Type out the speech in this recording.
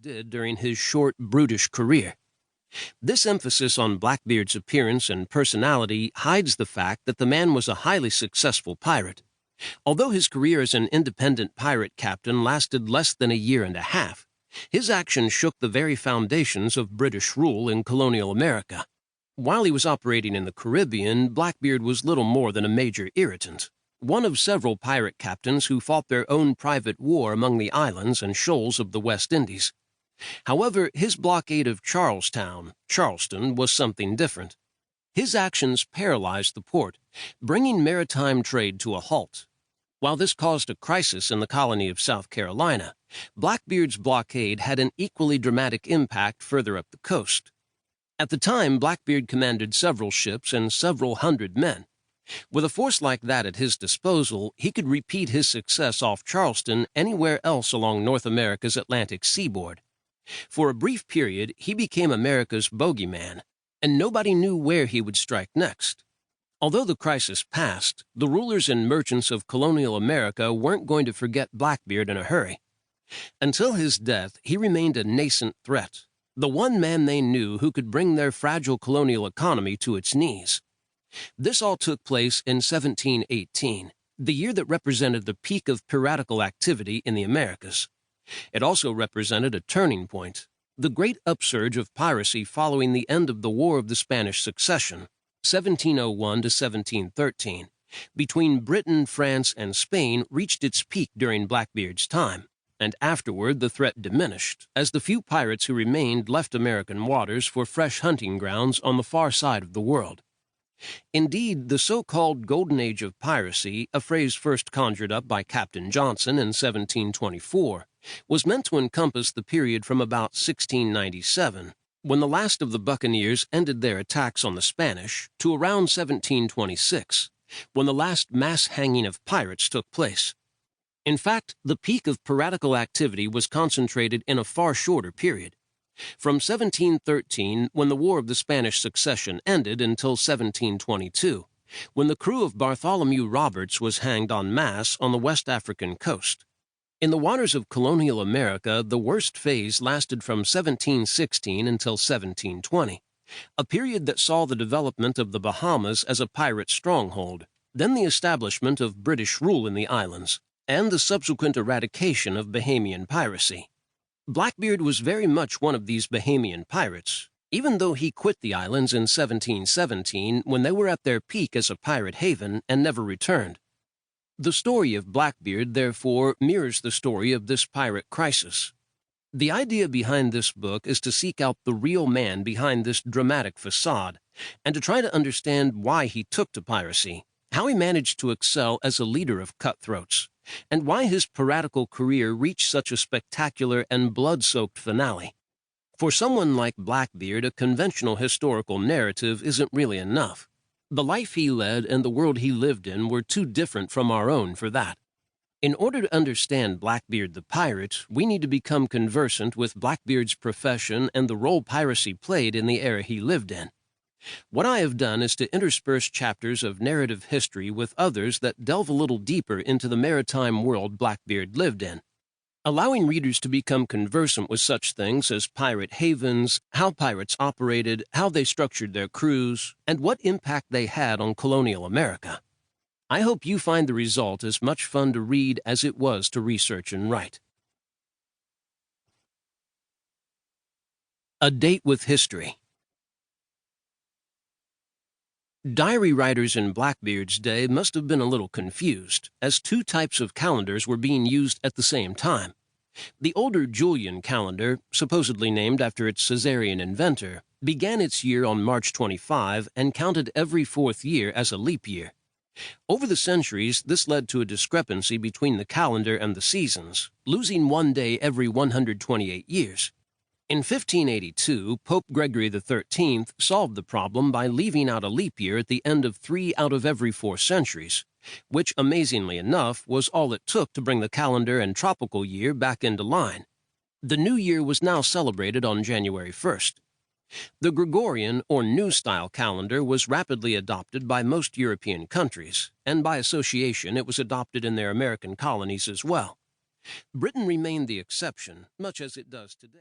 did during his short, brutish career. This emphasis on Blackbeard's appearance and personality hides the fact that the man was a highly successful pirate. Although his career as an independent pirate captain lasted less than a year and a half, his actions shook the very foundations of British rule in colonial America. While he was operating in the Caribbean, Blackbeard was little more than a major irritant, one of several pirate captains who fought their own private war among the islands and shoals of the West Indies. However, his blockade of Charleston, was something different. His actions paralyzed the port, bringing maritime trade to a halt. While this caused a crisis in the colony of South Carolina, Blackbeard's blockade had an equally dramatic impact further up the coast. At the time, Blackbeard commanded several ships and several hundred men. With a force like that at his disposal, he could repeat his success off Charleston anywhere else along North America's Atlantic seaboard. For a brief period, he became America's bogeyman, and nobody knew where he would strike next. Although the crisis passed, the rulers and merchants of colonial America weren't going to forget Blackbeard in a hurry. Until his death, he remained a nascent threat, the one man they knew who could bring their fragile colonial economy to its knees. This all took place in 1718, the year that represented the peak of piratical activity in the Americas. It also represented a turning point, the great upsurge of piracy following the end of the War of the Spanish Succession, 1701 to 1713, between Britain, France, and Spain reached its peak during Blackbeard's time, and afterward the threat diminished, as the few pirates who remained left American waters for fresh hunting grounds on the far side of the world. Indeed, the so-called Golden Age of Piracy, a phrase first conjured up by Captain Johnson in 1724, was meant to encompass the period from about 1697, when the last of the buccaneers ended their attacks on the Spanish, to around 1726, when the last mass hanging of pirates took place. In fact, the peak of piratical activity was concentrated in a far shorter period. From 1713, when the War of the Spanish Succession ended, until 1722, when the crew of Bartholomew Roberts was hanged en masse on the West African coast. In the waters of colonial America, the worst phase lasted from 1716 until 1720, a period that saw the development of the Bahamas as a pirate stronghold, then the establishment of British rule in the islands, and the subsequent eradication of Bahamian piracy. Blackbeard was very much one of these Bahamian pirates, even though he quit the islands in 1717 when they were at their peak as a pirate haven and never returned. The story of Blackbeard, therefore, mirrors the story of this pirate crisis. The idea behind this book is to seek out the real man behind this dramatic facade, and to try to understand why he took to piracy, how he managed to excel as a leader of cutthroats, and why his piratical career reached such a spectacular and blood-soaked finale. For someone like Blackbeard, a conventional historical narrative isn't really enough. The life he led and the world he lived in were too different from our own for that. In order to understand Blackbeard the pirate, we need to become conversant with Blackbeard's profession and the role piracy played in the era he lived in. What I have done is to intersperse chapters of narrative history with others that delve a little deeper into the maritime world Blackbeard lived in, allowing readers to become conversant with such things as pirate havens, how pirates operated, how they structured their crews, and what impact they had on colonial America. I hope you find the result as much fun to read as it was to research and write. A Date with History. Diary writers in Blackbeard's day must have been a little confused, as two types of calendars were being used at the same time. The older Julian calendar, supposedly named after its Caesarian inventor, began its year on March 25 and counted every fourth year as a leap year. Over the centuries, this led to a discrepancy between the calendar and the seasons, losing one day every 128 years. In 1582, Pope Gregory XIII solved the problem by leaving out a leap year at the end of 3 out of every 4 centuries, which, amazingly enough, was all it took to bring the calendar and tropical year back into line. The new year was now celebrated on January 1st. The Gregorian, or New Style calendar, was rapidly adopted by most European countries, and by association it was adopted in their American colonies as well. Britain remained the exception, much as it does today.